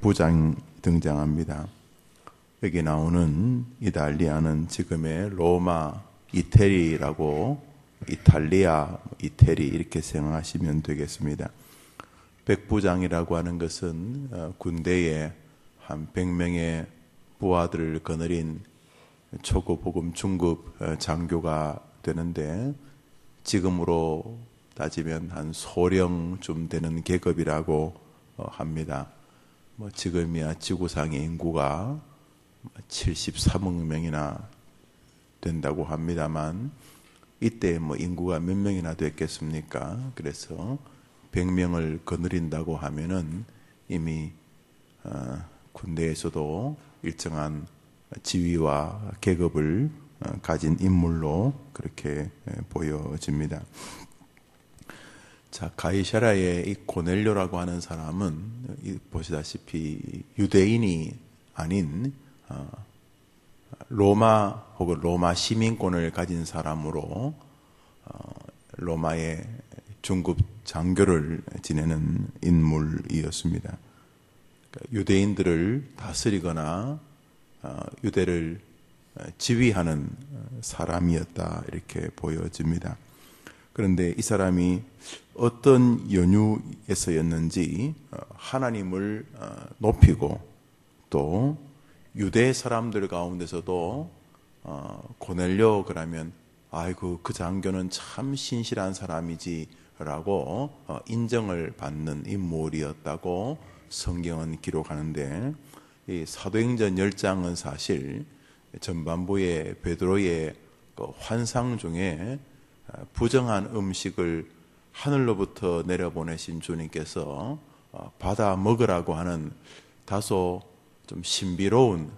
백부장 등장합니다. 여기 나오는 이달리아는 지금의 로마 이태리라고, 이탈리아, 이태리 이렇게 생각하시면 되겠습니다. 백부장이라고 하는 것은 군대에 한 100명의 부하들을 거느린 초급 혹은 중급 장교가 되는데, 지금으로 따지면 한 소령쯤 되는 계급이라고 합니다. 지금이야 지구상의 인구가 73억 명이나 된다고 합니다만, 이때 인구가 몇 명이나 됐겠습니까? 그래서 100명을 거느린다고 하면은 이미 군대에서도 일정한 지위와 계급을 가진 인물로 그렇게 보여집니다. 자, 가이사랴의 이 고넬료라고 하는 사람은 보시다시피 유대인이 아닌 로마 혹은 로마 시민권을 가진 사람으로 로마의 중급 장교를 지내는 인물이었습니다. 유대인들을 다스리거나 유대를 지휘하는 사람이었다, 이렇게 보여집니다. 그런데 이 사람이 어떤 연유에서였는지 하나님을 높이고, 또 유대 사람들 가운데서도 고넬료 그러면 아이고 그 장교는 참 신실한 사람이지 라고 인정을 받는 인물이었다고 성경은 기록하는데, 이 사도행전 10장은 사실 전반부에 베드로의 환상 중에 부정한 음식을 하늘로부터 내려보내신 주님께서 받아 먹으라고 하는 다소 좀 신비로운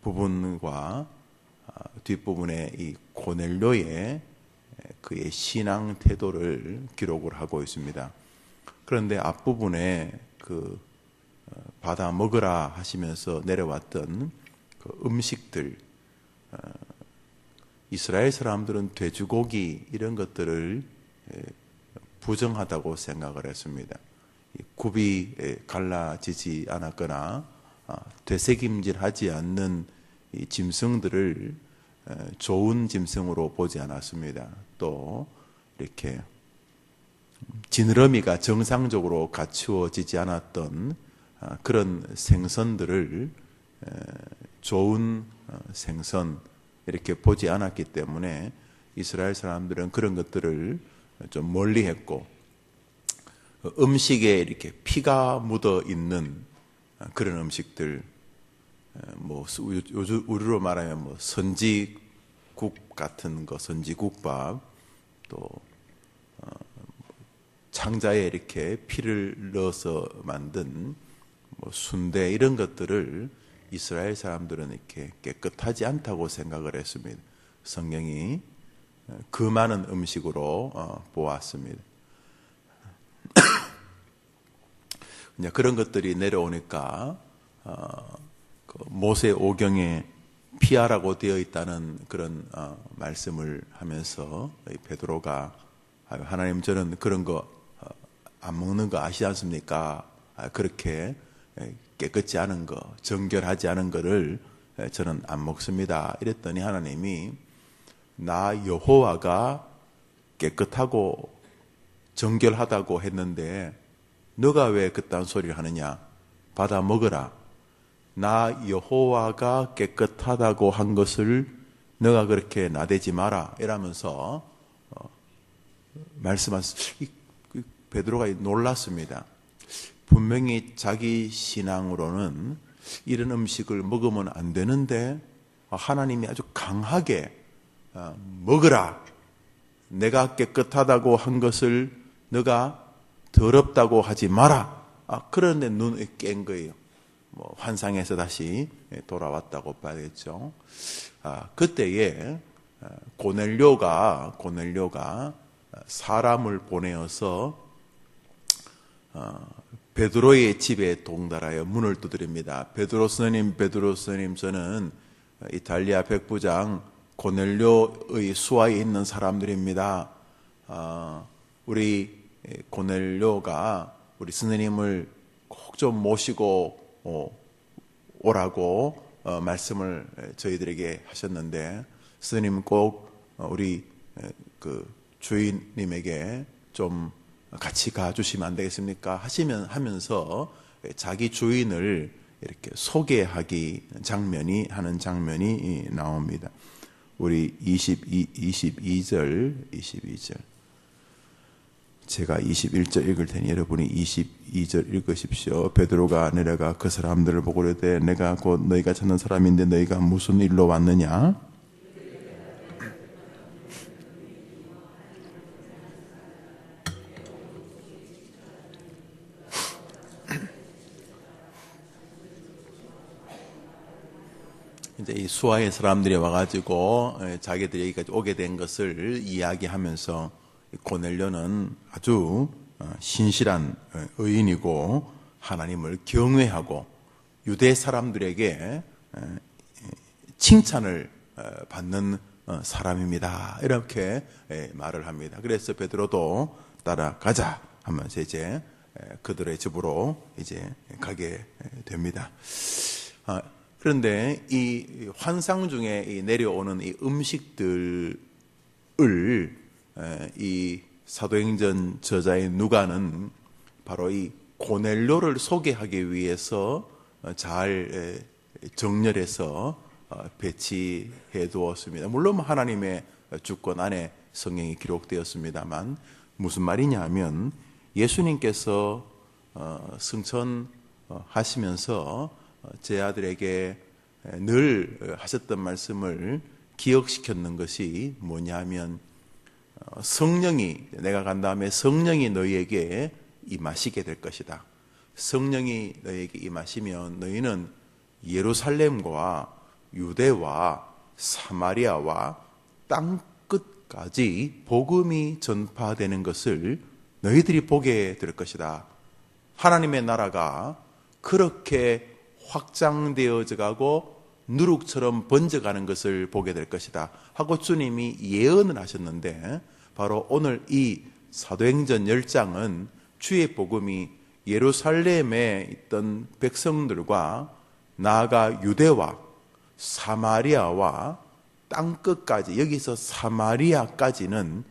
부분과 뒷부분에 이 고넬료의 그의 신앙 태도를 기록을 하고 있습니다. 그런데 앞부분에 그 받아 먹으라 하시면서 내려왔던 그 음식들, 이스라엘 사람들은 돼지고기 이런 것들을 부정하다고 생각을 했습니다. 굽이 갈라지지 않았거나 되새김질하지 않는 이 짐승들을 좋은 짐승으로 보지 않았습니다. 또 이렇게 지느러미가 정상적으로 갖추어지지 않았던 그런 생선들을 좋은 생선 이렇게 보지 않았기 때문에 이스라엘 사람들은 그런 것들을 좀 멀리했고, 음식에 이렇게 피가 묻어 있는 그런 음식들, 우리로 말하면 선지국 같은 거, 선지국밥, 또 창자에 이렇게 피를 넣어서 만든 순대 이런 것들을 이스라엘 사람들은 이렇게 깨끗하지 않다고 생각을 했습니다. 성경이 그 많은 음식으로 보았습니다. 그런 것들이 내려오니까 모세 오경에 피하라고 되어 있다는 그런 말씀을 하면서 베드로가 하나님, 저는 그런 거 안 먹는 거 아시지 않습니까? 그렇게 깨끗지 않은 거, 정결하지 않은 거를 저는 안 먹습니다. 이랬더니 하나님이 나 여호와가 깨끗하고 정결하다고 했는데 너가 왜 그딴 소리를 하느냐? 받아 먹어라. 나 여호와가 깨끗하다고 한 것을 너가 그렇게 나대지 마라. 이러면서 말씀하셨어요. 베드로가 놀랐습니다. 분명히 자기 신앙으로는 이런 음식을 먹으면 안 되는데 하나님이 아주 강하게 먹으라. 내가 깨끗하다고 한 것을 너가 더럽다고 하지 마라. 그런데 눈을 깬 거예요. 환상에서 다시 돌아왔다고 봐야겠죠. 그때에 고넬료가 사람을 보내어서 베드로의 집에 동달하여 문을 두드립니다. 베드로 스님, 저는 이탈리아 백부장 고넬료의 수하에 있는 사람들입니다. 우리 고넬료가 우리 스님을 꼭 꼭 좀 모시고 오라고 말씀을 저희들에게 하셨는데, 스님 꼭 우리 그 주인님에게 좀 같이 가주시면 안 되겠습니까? 하면서 자기 주인을 이렇게 소개하기 하는 장면이 나옵니다. 우리 22절. 제가 21절 읽을 테니 여러분이 22절 읽으십시오. 베드로가 내려가 그 사람들을 보고 이르되 내가 곧 너희가 찾는 사람인데 너희가 무슨 일로 왔느냐? 이제 이 수하의 사람들이 와가지고 자기들이 여기까지 오게 된 것을 이야기하면서 고넬료는 아주 신실한 의인이고 하나님을 경외하고 유대 사람들에게 칭찬을 받는 사람입니다. 이렇게 말을 합니다. 그래서 베드로도 따라가자 하면서 이제 그들의 집으로 이제 가게 됩니다. 그런데 이 환상 중에 내려오는 이 음식들을 이 사도행전 저자의 누가는 바로 이 고넬료를 소개하기 위해서 잘 정렬해서 배치해 두었습니다. 물론 하나님의 주권 안에 성경이 기록되었습니다만, 무슨 말이냐 하면 예수님께서 승천하시면서 제 아들에게 늘 하셨던 말씀을 기억시켰는 것이 뭐냐면, 성령이, 내가 간 다음에 성령이 너희에게 임하시게 될 것이다. 성령이 너희에게 임하시면 너희는 예루살렘과 유대와 사마리아와 땅 끝까지 복음이 전파되는 것을 너희들이 보게 될 것이다. 하나님의 나라가 그렇게 확장되어져 가고 누룩처럼 번져가는 것을 보게 될 것이다 하고 주님이 예언을 하셨는데, 바로 오늘 이 사도행전 10장은 주의 복음이 예루살렘에 있던 백성들과 나아가 유대와 사마리아와 땅끝까지, 여기서 사마리아까지는,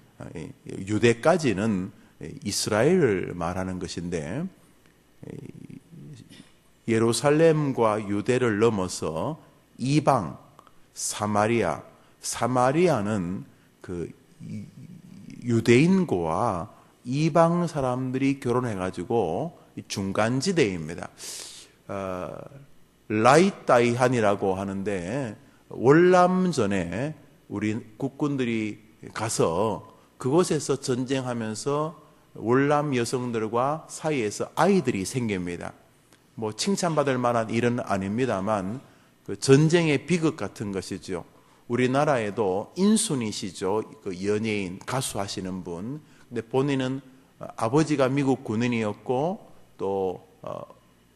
유대까지는 이스라엘을 말하는 것인데, 예루살렘과 유대를 넘어서 이방, 사마리아는 그 유대인과 이방 사람들이 결혼해가지고 중간지대입니다. 라이따이한이라고 하는데, 월남전에 우리 국군들이 가서 그곳에서 전쟁하면서 월남 여성들과 사이에서 아이들이 생깁니다. 뭐 칭찬받을 만한 일은 아닙니다만 그 전쟁의 비극 같은 것이죠. 우리나라에도 인순이시죠. 그 연예인, 가수 하시는 분. 근데 본인은 아버지가 미국 군인이었고 또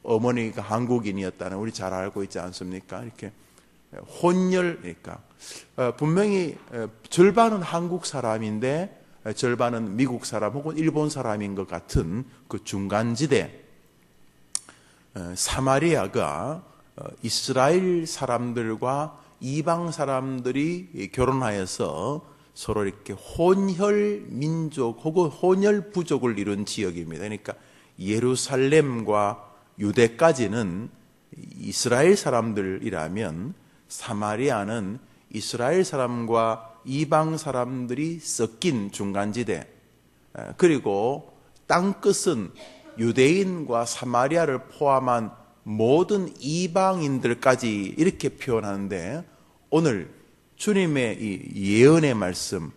어머니가 한국인이었다는, 우리 잘 알고 있지 않습니까? 이렇게 혼혈이니까 분명히 절반은 한국 사람인데 절반은 미국 사람 혹은 일본 사람인 것 같은 그 중간지대 사마리아가 이스라엘 사람들과 이방 사람들이 결혼하여서 서로 이렇게 혼혈 민족 혹은 혼혈 부족을 이룬 지역입니다. 그러니까 예루살렘과 유대까지는 이스라엘 사람들이라면 사마리아는 이스라엘 사람과 이방 사람들이 섞인 중간지대, 그리고 땅끝은 유대인과 사마리아를 포함한 모든 이방인들까지 이렇게 표현하는데, 오늘 주님의 이 예언의 말씀,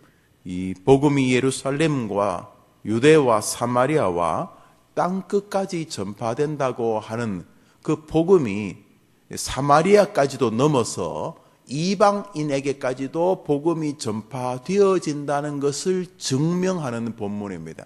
이 복음이 예루살렘과 유대와 사마리아와 땅끝까지 전파된다고 하는 그 복음이 사마리아까지도 넘어서 이방인에게까지도 복음이 전파되어진다는 것을 증명하는 본문입니다.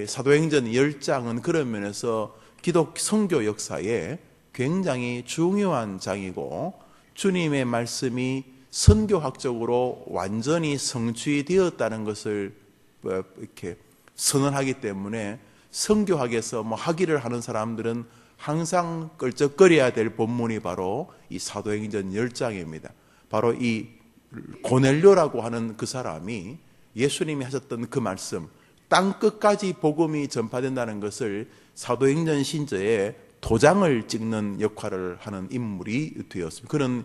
사도행전 10장은 그런 면에서 기독 선교 역사에 굉장히 중요한 장이고, 주님의 말씀이 선교학적으로 완전히 성취되었다는 것을 이렇게 선언하기 때문에 선교학에서 학위를 하는 사람들은 항상 끌적거려야 될 본문이 바로 이 사도행전 10장입니다. 바로 이 고넬료라고 하는 그 사람이 예수님이 하셨던 그 말씀, 땅 끝까지 복음이 전파된다는 것을 사도행전 신저에 도장을 찍는 역할을 하는 인물이 되었습니다. 그는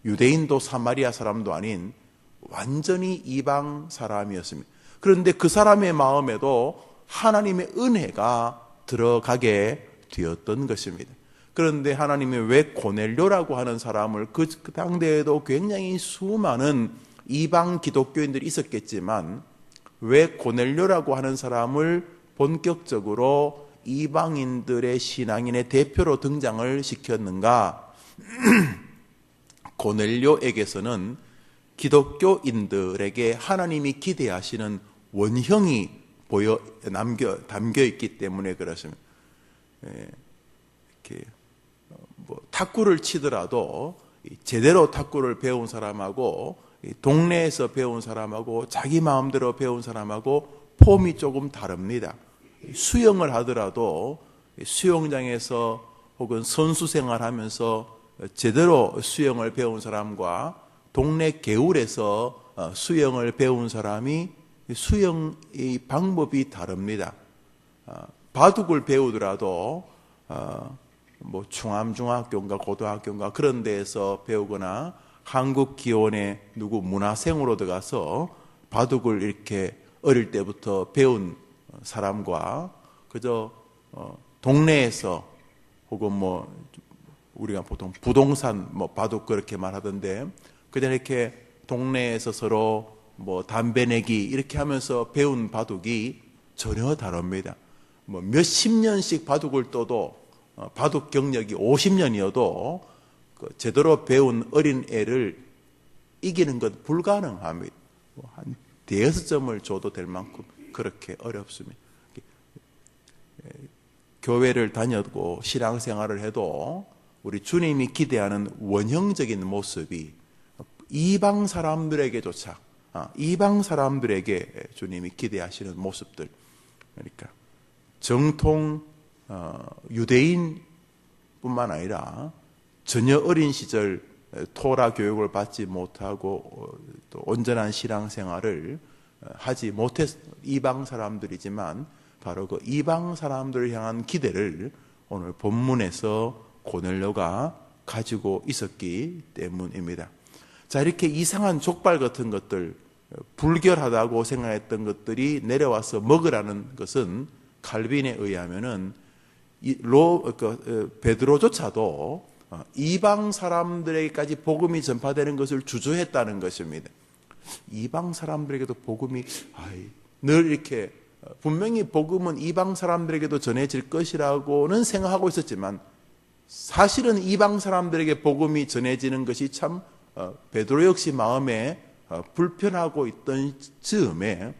유대인도 사마리아 사람도 아닌 완전히 이방 사람이었습니다. 그런데 그 사람의 마음에도 하나님의 은혜가 들어가게 되었던 것입니다. 그런데 하나님이 왜 고넬료라고 하는 사람을 그 당대에도 굉장히 수많은 이방 기독교인들이 있었겠지만 왜 고넬료라고 하는 사람을 본격적으로 이방인들의 신앙인의 대표로 등장을 시켰는가? 고넬료에게서는 기독교인들에게 하나님이 기대하시는 원형이 담겨 있기 때문에 그렇습니다. 이렇게 탁구를 치더라도 제대로 탁구를 배운 사람하고 동네에서 배운 사람하고 자기 마음대로 배운 사람하고 폼이 조금 다릅니다. 수영을 하더라도 수영장에서 혹은 선수 생활하면서 제대로 수영을 배운 사람과 동네 개울에서 수영을 배운 사람이 수영의 방법이 다릅니다. 바둑을 배우더라도 충암중학교인가 고등학교인가 그런 데에서 배우거나 한국 기원의 누구 문화생으로 들어가서 바둑을 이렇게 어릴 때부터 배운 사람과 그저 동네에서 혹은 우리가 보통 부동산 바둑 그렇게 말하던데 그냥 이렇게 동네에서 서로 담배 내기 이렇게 하면서 배운 바둑이 전혀 다릅니다. 몇십 년씩 바둑을 떠도 바둑 경력이 50년이어도 제대로 배운 어린 애를 이기는 건 불가능합니다. 한 대여섯 점을 줘도 될 만큼 그렇게 어렵습니다. 교회를 다녔고 신앙생활을 해도 우리 주님이 기대하는 원형적인 모습이 이방 사람들에게조차 이방 사람들에게 주님이 기대하시는 모습들, 그러니까 정통 유대인뿐만 아니라 전혀 어린 시절 토라 교육을 받지 못하고 또 온전한 신앙생활을 하지 못했 이방 사람들이지만 바로 그 이방 사람들을 향한 기대를 오늘 본문에서 고넬료가 가지고 있었기 때문입니다. 자, 이렇게 이상한 족발 같은 것들, 불결하다고 생각했던 것들이 내려와서 먹으라는 것은 칼빈에 의하면은 베드로조차도 이방 사람들에게까지 복음이 전파되는 것을 주저했다는 것입니다. 이방 사람들에게도 복음이 늘 이렇게 분명히 복음은 이방 사람들에게도 전해질 것이라고는 생각하고 있었지만 사실은 이방 사람들에게 복음이 전해지는 것이 참 베드로 역시 마음에 불편하고 있던 즈음에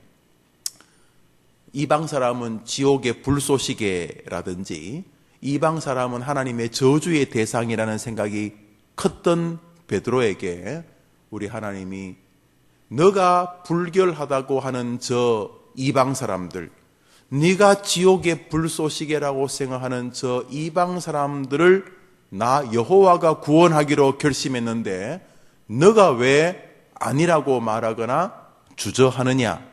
이방 사람은 지옥의 불쏘시개라든지 이방 사람은 하나님의 저주의 대상이라는 생각이 컸던 베드로에게 우리 하나님이 너가 불결하다고 하는 저 이방 사람들, 네가 지옥의 불쏘시개라고 생각하는 저 이방 사람들을 나 여호와가 구원하기로 결심했는데 너가 왜 아니라고 말하거나 주저하느냐,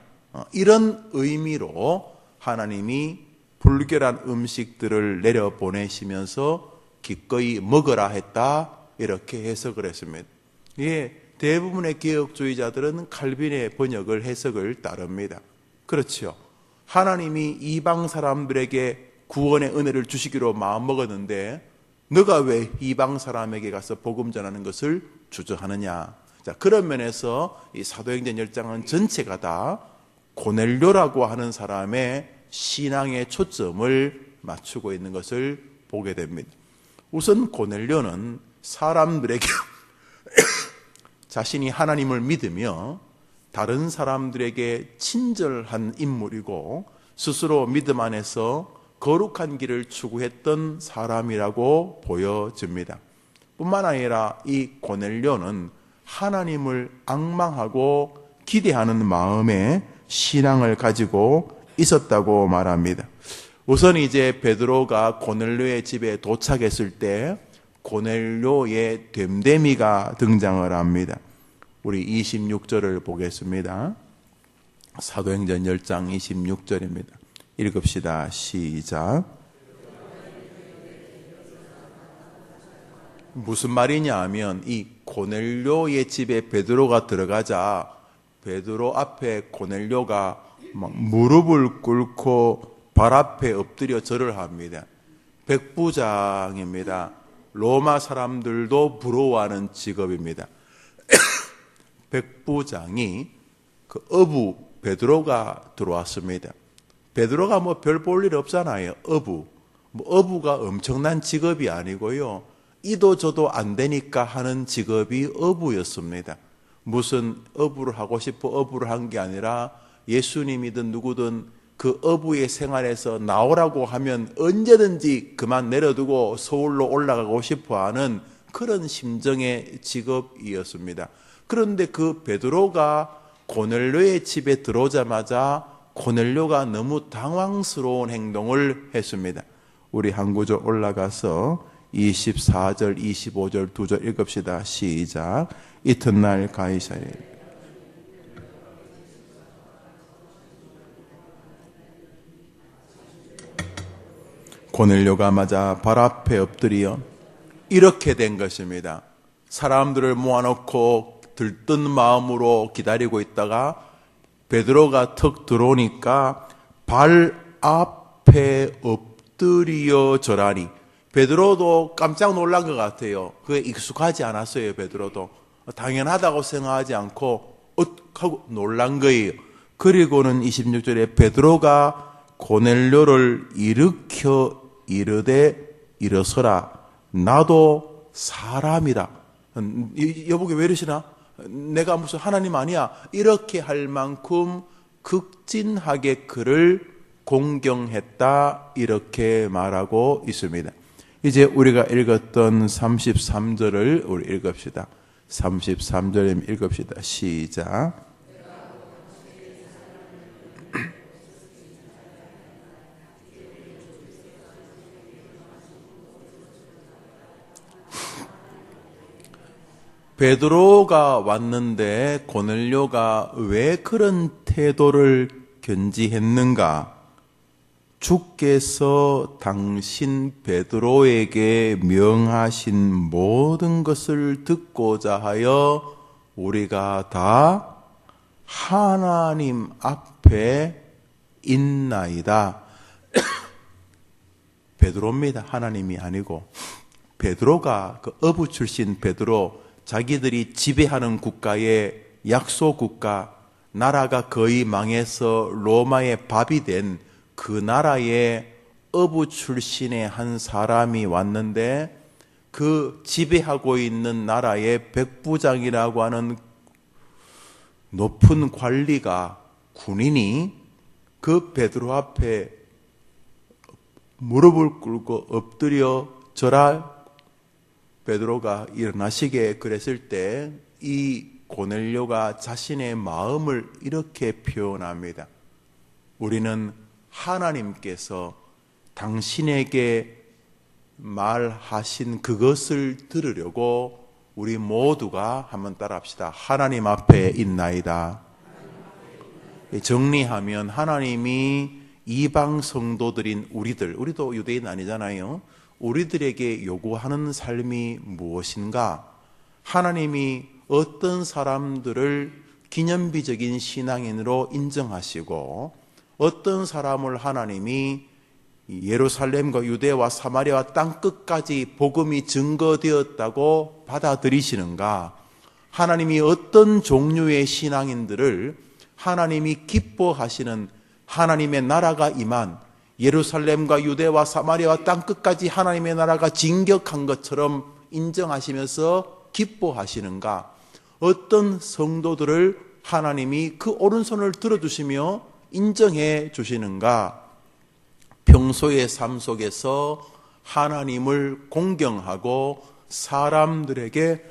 이런 의미로 하나님이 불결한 음식들을 내려보내시면서 기꺼이 먹으라 했다, 이렇게 해석을 했습니다. 예, 대부분의 개혁주의자들은 칼빈의 번역을 해석을 따릅니다. 그렇죠. 하나님이 이방 사람들에게 구원의 은혜를 주시기로 마음먹었는데 너가 왜 이방 사람에게 가서 복음 전하는 것을 주저하느냐. 자, 그런 면에서 이 사도행전 10장은 전체가 다 고넬료라고 하는 사람의 신앙의 초점을 맞추고 있는 것을 보게 됩니다. 우선 고넬료는 사람들에게 자신이 하나님을 믿으며 다른 사람들에게 친절한 인물이고 스스로 믿음 안에서 거룩한 길을 추구했던 사람이라고 보여집니다. 뿐만 아니라 이 고넬료는 하나님을 앙망하고 기대하는 마음에 신앙을 가지고 있었다고 말합니다. 우선 이제 베드로가 고넬료의 집에 도착했을 때 고넬료의 됨됨이가 등장을 합니다. 우리 26절을 보겠습니다. 사도행전 10장 26절입니다. 읽읍시다. 시작. 무슨 말이냐 하면 이 고넬료의 집에 베드로가 들어가자 베드로 앞에 고넬료가 막 무릎을 꿇고 발 앞에 엎드려 절을 합니다. 백부장입니다. 로마 사람들도 부러워하는 직업입니다. 백부장이 그 어부 베드로가 들어왔습니다. 베드로가 뭐 별 볼 일 없잖아요. 어부가 엄청난 직업이 아니고요. 이도 저도 안 되니까 하는 직업이 어부였습니다. 무슨 어부를 하고 싶어 어부를 한 게 아니라 예수님이든 누구든 그 어부의 생활에서 나오라고 하면 언제든지 그만 내려두고 서울로 올라가고 싶어 하는 그런 심정의 직업이었습니다. 그런데 그 베드로가 고넬료의 집에 들어오자마자 고넬료가 너무 당황스러운 행동을 했습니다. 우리 한 구절 올라가서 24절, 25절 두 절 읽읍시다. 시작. 이튿날 가이사랴 고넬료가 맞아 발 앞에 엎드려 이렇게 된 것입니다. 사람들을 모아놓고 들뜬 마음으로 기다리고 있다가 베드로가 턱 들어오니까 발 앞에 엎드려 절하니 베드로도 깜짝 놀란 것 같아요. 그게 익숙하지 않았어요. 베드로도 당연하다고 생각하지 않고 하고 놀란 거예요. 그리고는 26절에 베드로가 고넬료를 일으켜 이르되 일어서라 나도 사람이라. 여보게 왜 이러시나? 내가 무슨 하나님 아니야? 이렇게 할 만큼 극진하게 그를 공경했다 이렇게 말하고 있습니다. 이제 우리가 읽었던 33절을 우리 읽읍시다. 33절 읽읍시다. 시작. 베드로가 왔는데 고넬료가 왜 그런 태도를 견지했는가? 주께서 당신 베드로에게 명하신 모든 것을 듣고자 하여 우리가 다 하나님 앞에 있나이다. 베드로입니다. 하나님이 아니고. 베드로가 그 어부 출신 베드로, 자기들이 지배하는 국가의 약소 국가, 나라가 거의 망해서 로마의 밥이 된 그 나라의 어부 출신의 한 사람이 왔는데 그 지배하고 있는 나라의 백부장이라고 하는 높은 관리가, 군인이 그 베드로 앞에 무릎을 꿇고 엎드려 절할 베드로가 일어나시게 그랬을 때 이 고넬료가 자신의 마음을 이렇게 표현합니다. 우리는 하나님께서 당신에게 말하신 그것을 들으려고 우리 모두가 한번 따라합시다. 하나님 앞에 있나이다. 정리하면 하나님이 이방 성도들인 우리도 유대인 아니잖아요. 우리들에게 요구하는 삶이 무엇인가? 하나님이 어떤 사람들을 기념비적인 신앙인으로 인정하시고 어떤 사람을 하나님이 예루살렘과 유대와 사마리아와 땅끝까지 복음이 증거되었다고 받아들이시는가? 하나님이 어떤 종류의 신앙인들을 하나님이 기뻐하시는 하나님의 나라가 임한 예루살렘과 유대와 사마리아와 땅끝까지 하나님의 나라가 진격한 것처럼 인정하시면서 기뻐하시는가? 어떤 성도들을 하나님이 그 오른손을 들어주시며 인정해 주시는가? 평소의 삶 속에서 하나님을 공경하고 사람들에게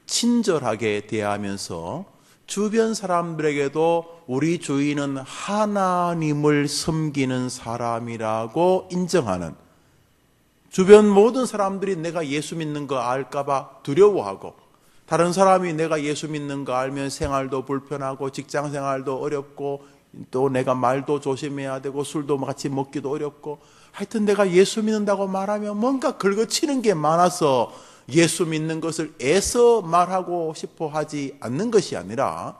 친절하게 대하면서 주변 사람들에게도 우리 주인은 하나님을 섬기는 사람이라고 인정하는, 주변 모든 사람들이 내가 예수 믿는 거 알까봐 두려워하고, 다른 사람이 내가 예수 믿는 거 알면 생활도 불편하고 직장 생활도 어렵고 또 내가 말도 조심해야 되고 술도 같이 먹기도 어렵고, 하여튼 내가 예수 믿는다고 말하면 뭔가 긁어치는 게 많아서 예수 믿는 것을 애써 말하고 싶어 하지 않는 것이 아니라,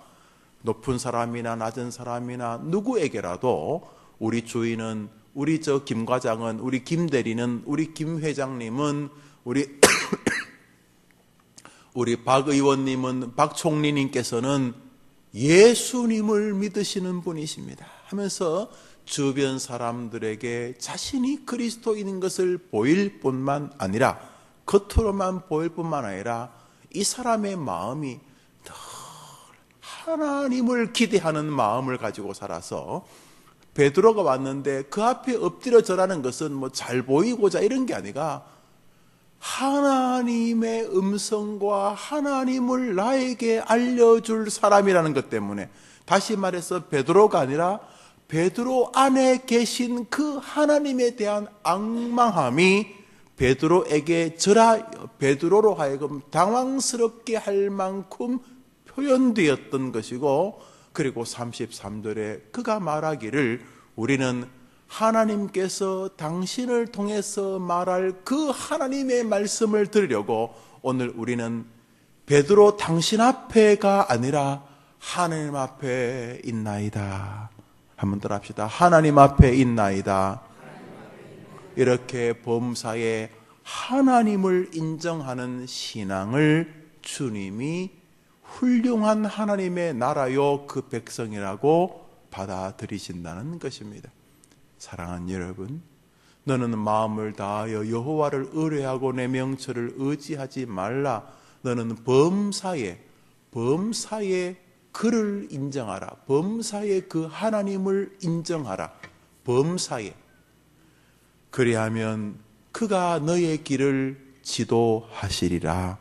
높은 사람이나 낮은 사람이나 누구에게라도 우리 주인은, 우리 김 과장은, 우리 김 대리는, 우리 김 회장님은, 우리 우리 박 의원님은, 박 총리님께서는 예수님을 믿으시는 분이십니다 하면서 주변 사람들에게 자신이 그리스도인인 것을 보일 뿐만 아니라, 겉으로만 보일 뿐만 아니라 이 사람의 마음이 늘 하나님을 기대하는 마음을 가지고 살아서, 베드로가 왔는데 그 앞에 엎드려 절하는 것은 뭐 잘 보이고자 이런 게 아니라 하나님의 음성과 하나님을 나에게 알려줄 사람이라는 것 때문에, 다시 말해서 베드로가 아니라 베드로 안에 계신 그 하나님에 대한 앙망함이 베드로로 하여금 당황스럽게 할 만큼 표현되었던 것이고, 그리고 33절에 그가 말하기를, 우리는 하나님께서 당신을 통해서 말할 그 하나님의 말씀을 들으려고 오늘 우리는 베드로 당신 앞에가 아니라 하나님 앞에 있나이다. 한번 더 합시다. 하나님 앞에 있나이다. 이렇게 범사에 하나님을 인정하는 신앙을 주님이 훌륭한 하나님의 나라요 그 백성이라고 받아들이신다는 것입니다. 사랑하는 여러분, 너는 마음을 다하여 여호와를 의뢰하고 내 명철을 의지하지 말라. 너는 범사에 그를 인정하라. 범사에 그 하나님을 인정하라. 범사에. 그리하면 그가 너의 길을 지도하시리라.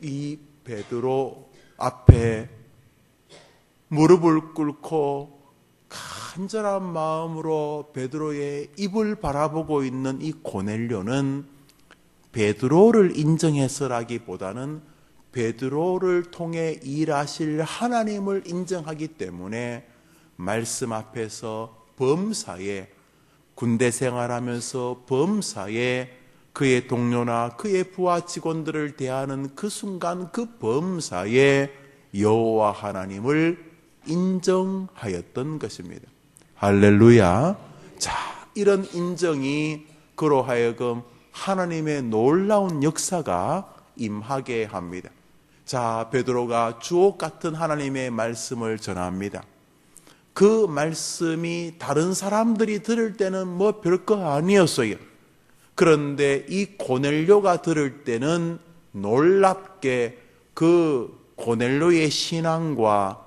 이 베드로 앞에 무릎을 꿇고 간절한 마음으로 베드로의 입을 바라보고 있는 이 고넬료는 베드로를 인정해서라기보다는 베드로를 통해 일하실 하나님을 인정하기 때문에 말씀 앞에서 범사에, 군대 생활하면서 범사에 그의 동료나 그의 부하 직원들을 대하는 그 순간, 그 범사에 여호와 하나님을 인정하였던 것입니다. 할렐루야. 자, 이런 인정이 그로 하여금 하나님의 놀라운 역사가 임하게 합니다. 자, 베드로가 주옥 같은 하나님의 말씀을 전합니다. 그 말씀이 다른 사람들이 들을 때는 뭐 별거 아니었어요. 그런데 이 고넬료가 들을 때는 놀랍게 그 고넬료의 신앙과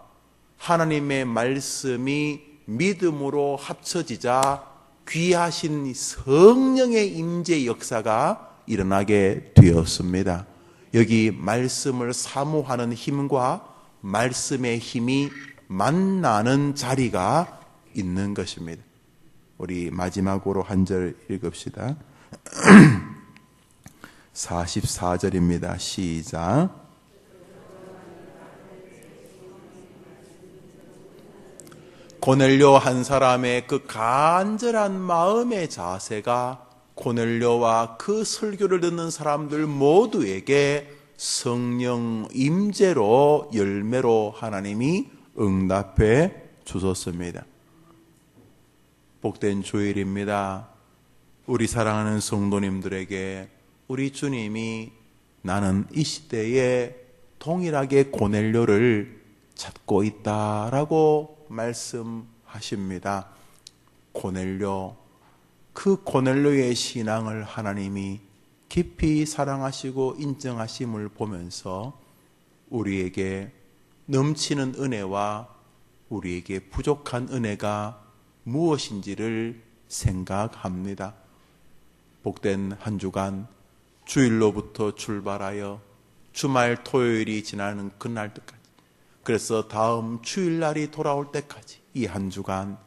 하나님의 말씀이 믿음으로 합쳐지자 귀하신 성령의 임재 역사가 일어나게 되었습니다. 여기 말씀을 사모하는 힘과 말씀의 힘이 만나는 자리가 있는 것입니다. 우리 마지막으로 한 절 읽읍시다. 44절입니다. 시작. 고넬료 한 사람의 그 간절한 마음의 자세가 고넬료와 그 설교를 듣는 사람들 모두에게 성령 임재로, 열매로 하나님이 응답해 주셨습니다. 복된 주일입니다. 우리 사랑하는 성도님들에게 우리 주님이 나는 이 시대에 동일하게 고넬료를 찾고 있다라고 말씀하십니다. 고넬료, 그 고넬료의 신앙을 하나님이 깊이 사랑하시고 인정하심을 보면서 우리에게 넘치는 은혜와 우리에게 부족한 은혜가 무엇인지를 생각합니다. 복된 한 주간, 주일로부터 출발하여 주말 토요일이 지나는 그날까지 그래서 다음 주일날이 돌아올 때까지 이 한 주간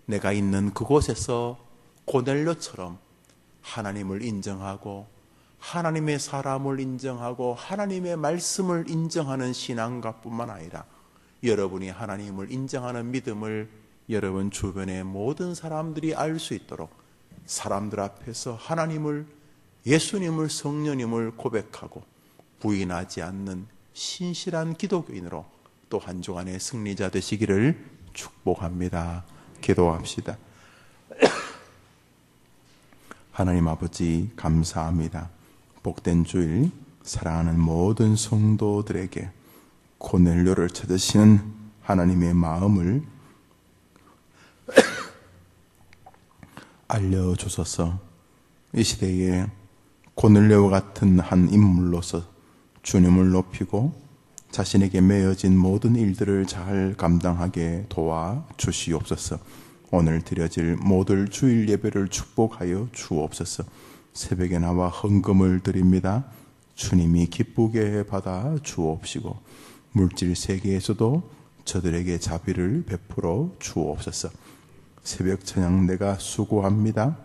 내가 있는 그곳에서 고넬료처럼 하나님을 인정하고 하나님의 사람을 인정하고 하나님의 말씀을 인정하는 신앙가뿐만 아니라 여러분이 하나님을 인정하는 믿음을 여러분 주변의 모든 사람들이 알 수 있도록 사람들 앞에서 하나님을, 예수님을, 성령님을 고백하고 부인하지 않는 신실한 기독교인으로 또 한 주간의 승리자 되시기를 축복합니다. 기도합시다. 하나님 아버지 감사합니다. 복된 주일 사랑하는 모든 성도들에게 고넬료를 찾으시는 하나님의 마음을 알려주소서. 이 시대에 고넬료와 같은 한 인물로서 주님을 높이고 자신에게 매어진 모든 일들을 잘 감당하게 도와주시옵소서. 오늘 드려질 모든 주일 예배를 축복하여 주옵소서. 새벽에 나와 헌금을 드립니다. 주님이 기쁘게 받아 주옵시고 물질 세계에서도 저들에게 자비를 베풀어 주옵소서. 새벽 찬양 내가 수고합니다.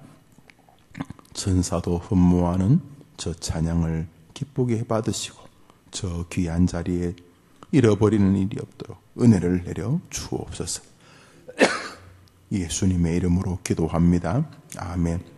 전사도 흠모하는 저 찬양을 기쁘게 받으시고 저 귀한 자리에 잃어버리는 일이 없도록 은혜를 내려 주옵소서. 예수님의 이름으로 기도합니다. 아멘.